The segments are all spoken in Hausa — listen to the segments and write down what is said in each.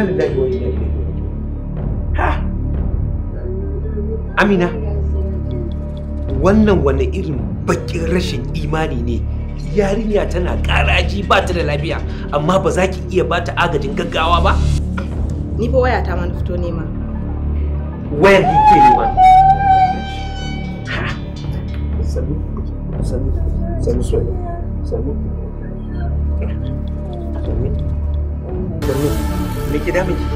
lillahi wa inna ilaihi raji'un. Ha! Amina, wannan wani irin bakin rashin imani ne. Yarinya tana ƙaraji ba ta da lafiya, amma ba za ki iya ba ta agajin gaggawa ba? Ni fa waya ta ma na fito nema. Wayar ki ke nema? Ha! Sannu, sannu, sannu soyayya, sannu. Sannu, sannu, me ki dame ki?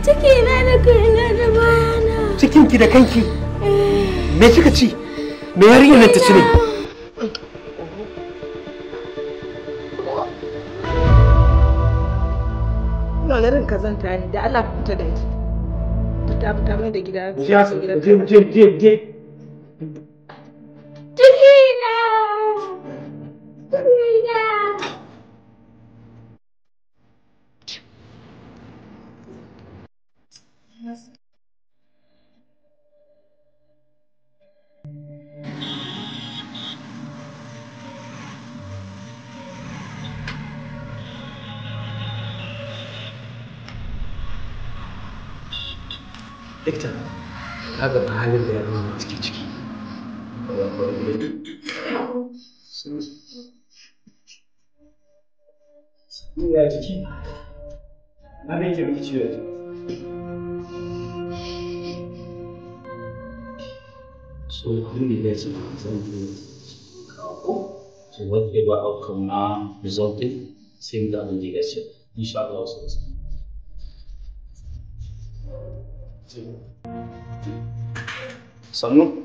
Ciki na da kaina da bayana. Cikinki da kanki? Me kika ci? Me yarinyar nan ta ci ne? Ina garin kazanta ne da Allah fita da ita. Fita mai da gida. Je. Cikina! Cikina! Likita, ka ga halin da yarinya take ciki. Ya jiki? Na ne ke miki ciwo yanzu. So, alhamdulillah, so whatever outcome now resulted, same that will be the inshallah also. Sannu?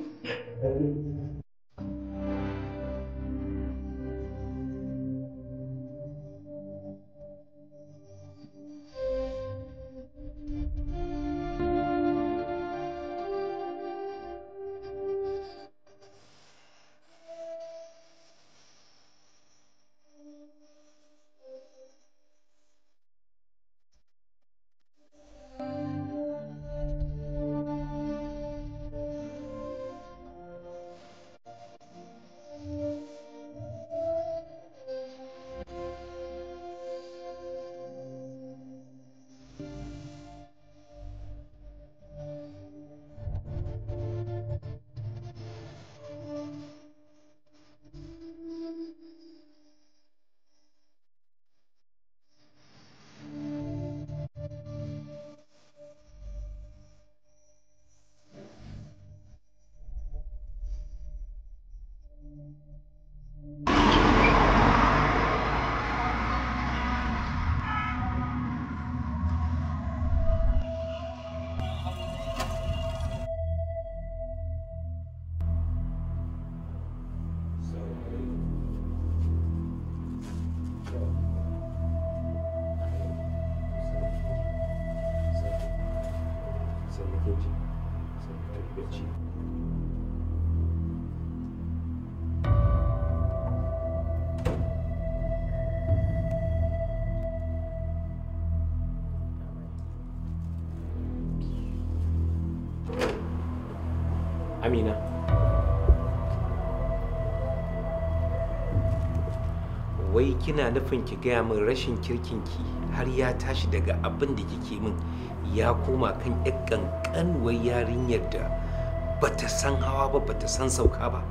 Amina. Wai kina nufin ki gaya min rashin kirkinki har ya tashi daga abin da kike min ya koma kan ƴar ƙanƙanuwar yarinyar da bata san hawa ba bata san sauka ba?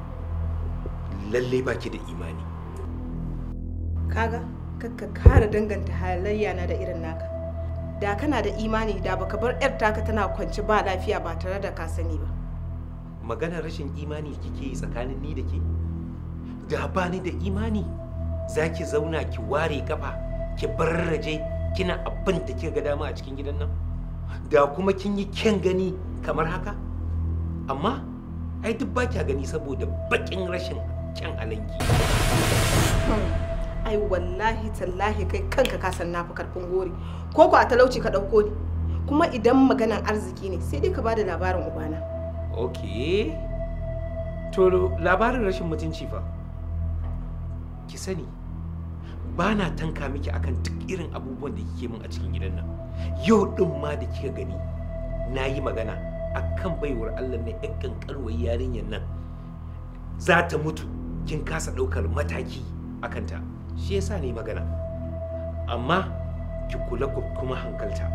Lalle baki da imani. Kaga, kakka kara danganta halayya na da irin naka. Da kana da imani da baka bar 'yar taka tana kwance ba lafiya ba tare da ka sani ba. Maganar rashin imani kike yi tsakanin ni da ke? Da ba ni da imani za ki zauna ki ware kafa ki barraje kina abin da kika ga dama a cikin gidan nan? Da kuma kin yi kyan gani kamar haka? Amma ai duk ba kya gani saboda bakin rashin kyan halanki. Ai wallahi tallahi kai kanka ka san nafi karfin gori ko ko a talauci ka dauko ni kuma idan maganan arziki ne sai dai ka bada labarin ubana. Okay. To labarin rashin mutunci fa? Ki sani ba na tanka miki akan duk irin abubuwan da kike min a cikin gidan nan. Yau din ma da kika gani na yi magana akan baiwar Allah na ƴan kankarwar yarinyar nan za ta mutu kin kasa ɗaukar mataki akan ta. Shi yasa ne magana. Amma ki kula ku kuma hankalta,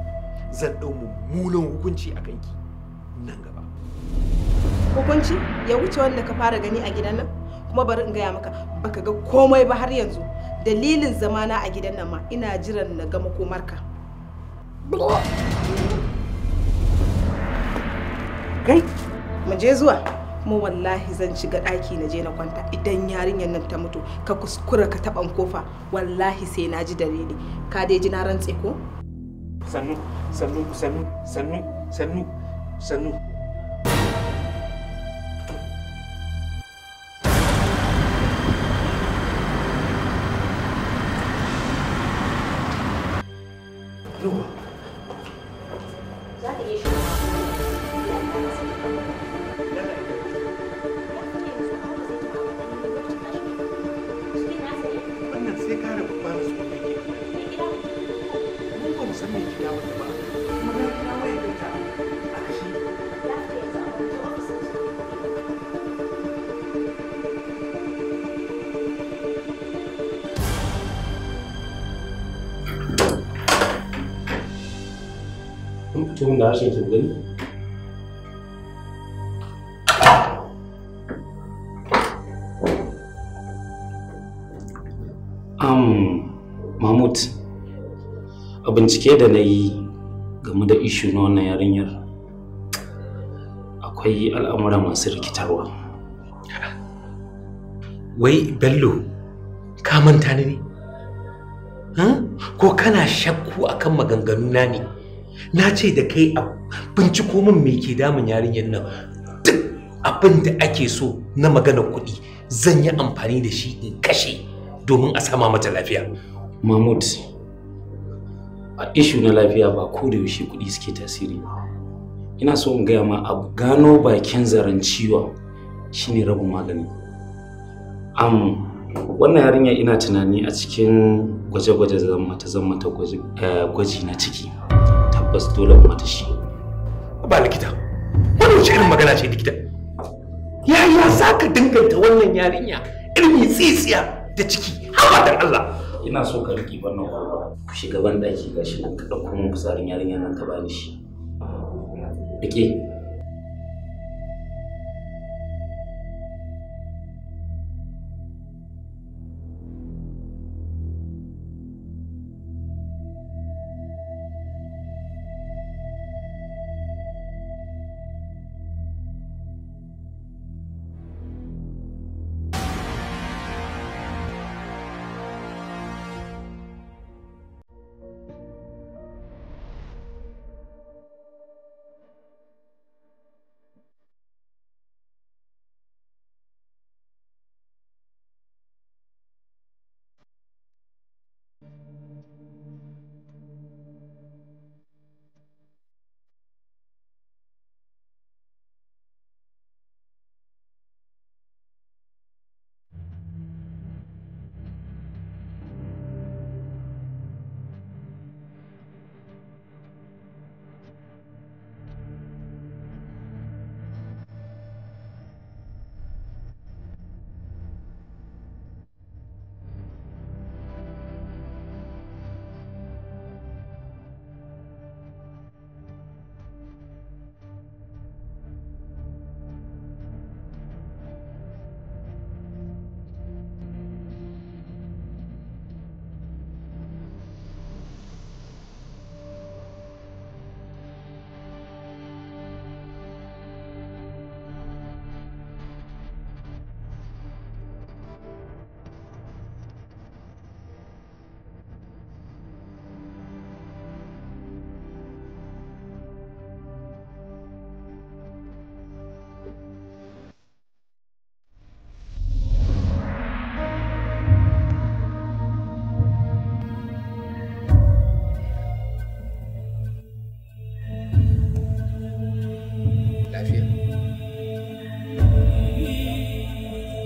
zan ɗau mummunan hukunci a kanki nan gaba. Hukunci ya wuce wanda ka fara gani a gidan nan? Kuma bari in gaya maka, baka ga komai ba har yanzu. Dalilin zamana a gidan nan ma ina jiran na ga makomarka. Kai mu je zuwa. Kuma wallahi zan shiga ɗaki na je na kwanta. Idan yarinyar nan ta mutu ka kuskura ka taɓan kofa, wallahi sai na ji dare ne. Ka dai ji na rantse ko? Sannu sannu sannu sannu sannu sannu. Mutumin da harshen kin gani? Mahmud, a bincike da na yi game da ishu na wannan yarinyar akwai al'amura masu rikitarwa. Wai Bello, ka manta ni ne? Ko kana shakku akan maganganuna ne? Na ce da kai a binciko min me ke damun yarinyar nan. Duk abin da ake so na maganar kuɗi zan yi amfani da shi in kashe domin a sama mata lafiya. Mahmud, a ishu na lafiya ba ko da yaushe kuɗi suke tasiri ba. Ina so in gaya ma a gano bakin zaren ciwon shine rabin magani. Wannan yarinya ina tunani a cikin gwaje-gwaje zan mata gwaji na ciki. Tabbas dole mata shi. Ba likita, wani wace irin magana ce likita? Yaya za ka danganta wannan yarinya ilmi tsitsiya da ciki? Haɓa dan Allah. Ina so ka riƙe wannan kwalba. Ku shiga ban ɗaki gashi nan ka ɗauko min fitsarin yarinya nan ka bani shi. Riƙe.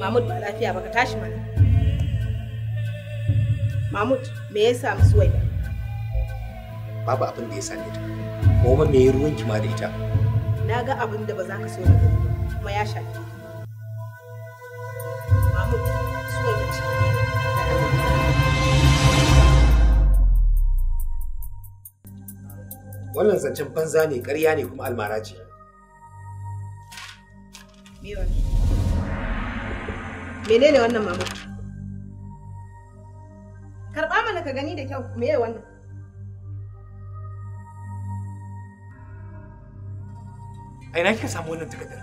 Mahmud ba lafiya ba, ka tashi mana. Mahmud, me ya samu Suwaiba? Babu abin da ya same ta. Kuma me ruwan ki ma da ita? Na ga abin da ba za ka so na gani ba, kuma ya shafi. Mahmud, Suwaiba ce. Wannan zancen banza ne, ƙarya ne kuma almara ce. Me wannan? Menene wannan mama? Karɓa mana ka gani da kyau, meye wannan? A ina kika samu wannan takardar?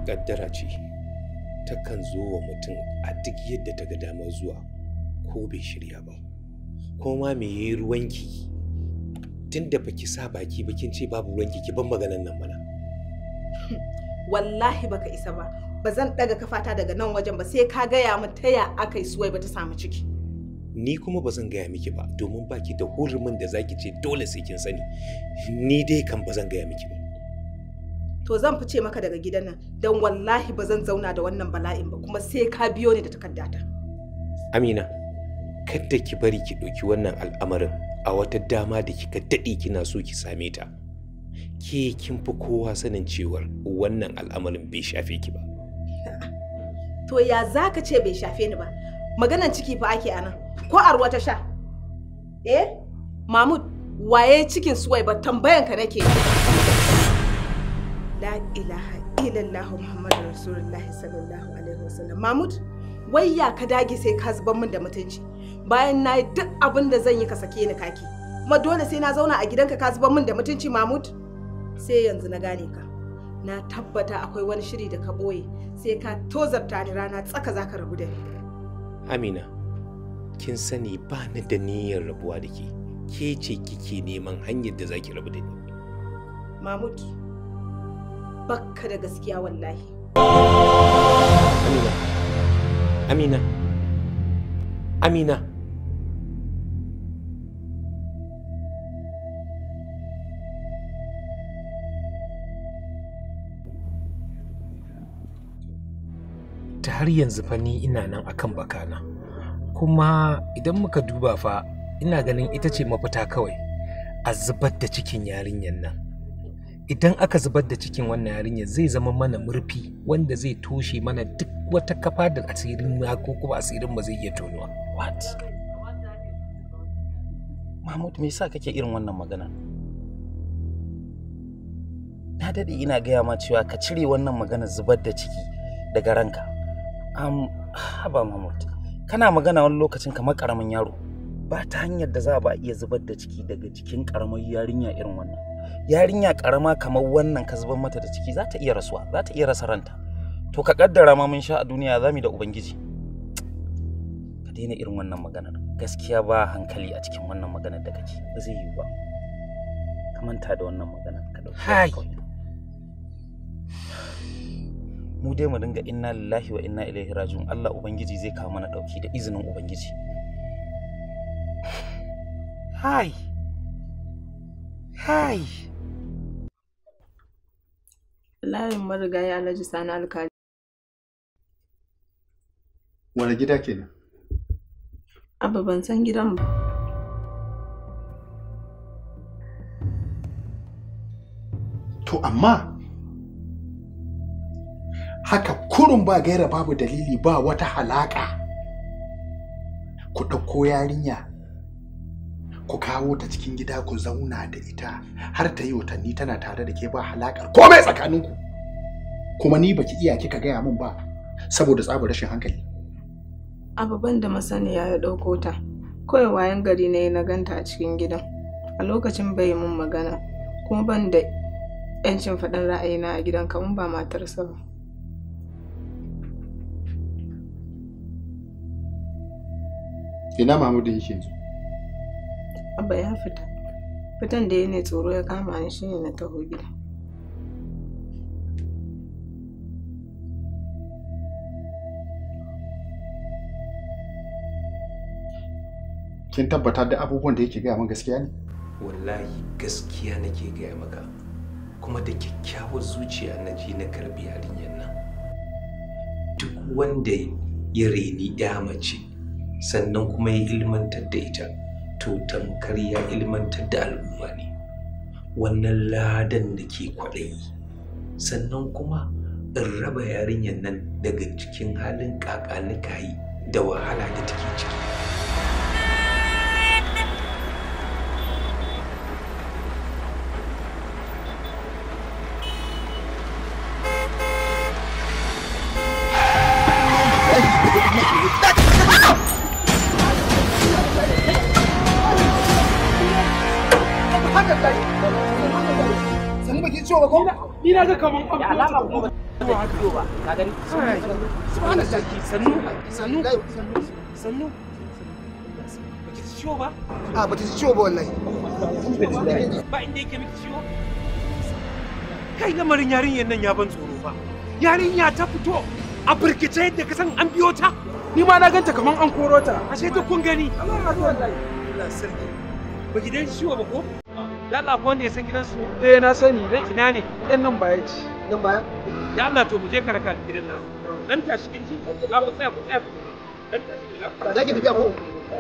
Ƙaddara ce takan zo wa mutum a duk yadda ta ga damar zuwa ko bai shirya ba. Kuma me yayi ruwanki? Tunda baki sa baki ba kin ce babu ruwanki, ki ban maganan nan mana. Wallahi baka isa ba. Ba zan daga kafata daga nan wajen ba sai ka gaya min ta ya aka yi suwai ba ta samu ciki. Ni kuma ba zan gaya miki ba domin baki da hurumin da zaki ce dole sai kin sani. Ni dai kan ba zan gaya miki ba. To zan fice maka daga gidan nan don wallahi ba zan zauna da wannan bala'in ba kuma sai ka biyo ni da takardata. Amina, kada ki bari ki ɗauki wannan al'amarin a wata dama da kika daɗe kina so ki same ta. Ke kin fi kowa sanin cewar wannan al'amarin bai shafe ki ba. To ya za ka ce bai shafe ni ba? Maganan ciki fa ake anan. Ko arwa ta sha? Mahmud, waye cikin suwai ba tambayanka nake. La ilaha illallah Muhammadu Rasulullahi sallallahu alaihi wasallam. Mahmud, wai ya ka dage sai ka zubar min da mutunci bayan na yi duk abin da zan yi ka sake ni kaki. Kuma dole sai na zauna a gidanka ka zubar min da mutunci Mahmud? Sai yanzu na gane ka. Na tabbata akwai wani shiri da ka ɓoye sai ka tozarta ni rana tsaka za ka rabu da ni. Amina, kin sani ba ni da niyyar rabuwa da ke. Ke ce kike neman hanyar da za ki rabu da ni. Mahmud, bakka da gaskiya wallahi. Amina. Ta har yanzu fa ni ina nan akan bakana. Kuma idan muka duba fa ina ganin ita ce mafita kawai a zubar da cikin yarinyar nan. Idan aka zubar da cikin wannan yarinyar zai zama mana murfi wanda zai toshe mana duk wata kafa da asirin ma ko kuma asirin ba zai iya tonuwa. What? Mahmud, me yasa kake irin wannan magana? Na dade ina gaya ma cewa ka cire wannan maganar zubar da ciki daga ranka. Haba Mahmud, kana magana wani lokacin kamar karamin yaro. Ba ta hanyar da za a iya zubar da ciki daga cikin karamar yarinya irin wannan. Yarinya karama kamar wannan ka zubar mata da ciki za ta iya rasuwa, za ta iya rasa ranta. To ka kaddara ma mun sha a duniya zamu da ubangiji. Ka daina irin wannan maganar. Gaskiya ba hankali a cikin wannan maganar da kake. Ba zai yi ba. Ka manta da wannan maganar ka dauki. Mu dai mu dinga inna lillahi wa inna ilaihi raji'un. Allah ubangiji zai kawo mana dauki da izinin ubangiji. Hai. Layin marigayi Alhaji Sani Alkali. Wani gida kenan? Abba ban san gidan ba. To amma haka kurun ba gaira babu dalili ba wata halaka. Ku ɗauko yarinya ku kawo ta cikin gida ku zauna da ita har ta yi watanni tana tare da ke ba halakar komai tsakaninku. Kuma ni baki iya kika gaya min ba saboda tsabar rashin hankali. Ababan da masaniya ya ɗauko ta. Kawai wayan gari ne na ganta a cikin gidan. A lokacin bai mun magana kuma ban da 'yancin faɗin ra'ayina a gidan kamar ba matarsa ba. Ina Mahmudu yake yanzu? Abba ya fita. Fitan da ya ne tsoro ya kama ni shine na taho gida. kin tabbata da abubuwan da yake gaya min gaskiya ne? Wallahi gaskiya nake gaya maka, kuma da kyakkyawar zuciya na je na karbi yarinyar nan. Duk wanda ya reni ya mace sannan kuma ya ilmantar da ita, to tamkar ya ilmantar da al'umma ne. Wannan ladan da ke kwaɗayi, sannan kuma in raba yarinyar nan daga cikin halin kakanikayi da wahala da take ciki. Ni na ga kaman an alama ko ba haka ba. Ka gani? Subhanallah. Sannu. Ba ki ciwo ba? A ba ta ciwo ba wallahi. Ba inda yake miki ciwo? Kai lamarin yarinyar nan ya ban tsoro ba. Yarinya ta fito a burkice yadda ka san an biyo ta. Ni ma na ganta kaman an koro ta. Ashe duk kun gani. Allah sarki. Ba ki dan ciwo ba ko? Da Allah ko wanda ya san gidansu? Na sani. Ina ne? Ɗan nan baya ce. Nan baya? Ya Allah to mu je karaka gidan nan. Dan tashi kin ji? Za ku tsaya ku tsaya. Dan tashi. Za ki tafiya ko?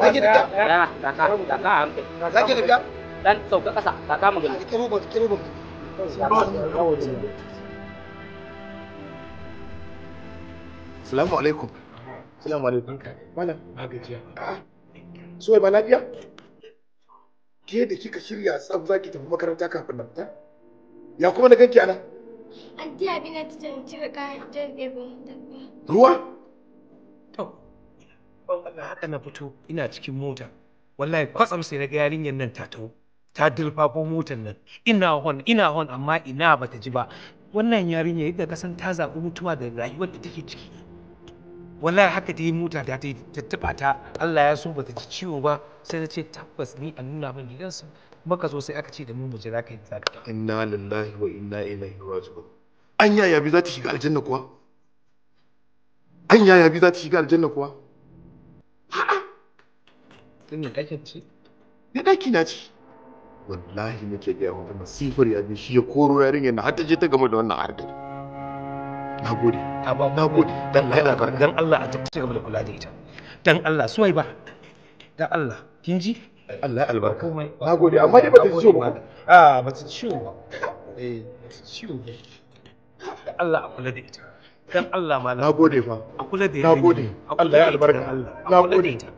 Za ki tafiya? Kaka. Za ki tafiya? Dan sauka ƙasa, kaka magana. Kiro ba. Assalamu alaikum. Assalamu alaikum. Malam, Ba gajiya. Suwai ba lafiya? Ke da kika shirya tsaf za ki tafi makaranta kafin nan ta? Ya kuma na ganki anan? Anti Abina ta cire kayan jirgin Ruwa? To, wallahi haka na fito ina cikin mota. Wallahi kwatsam sai na ga yarinyar nan ta taho. Ta dirfafo motar nan. Ina hon amma ina bata ji ba. Wannan yarinya yadda ka san ta zaɓi mutuwa da rayuwar da take ciki. Wallahi haka ta yi mota ta yi tattaɓa ta. Allah ya so bata ji ciwo ba. Sai na ce tabbas ni a nuna min gidansu. Maka zo sai aka ce da mu je za ka yi zaka. Inna lillahi wa inna ilaihi raji'un. Anya yabi za ta shiga aljanna kuwa? Anya yabi za ta shiga aljanna kuwa? A'a. Din ɗakin ce? Ne ɗaki na ce. Wallahi nake gaya wa masifar yabi shi ya koro yarinyar na har ta je ta gama da wannan ardari. Na gode. Na gode. Dan Allah a ci gaba da kula da ita. Dan Allah suwai ba. Dan Allah kin ji? Allah ya albarka. Na gode amma dai ba ta ciwo ba. A ba ta ciwo ba. Ba ta ciwo ba. Dan Allah a kula da ita. Dan Allah malam. Na gode fa. A kula da ita. Na gode. Allah ya albarka. Na Na gode. gode.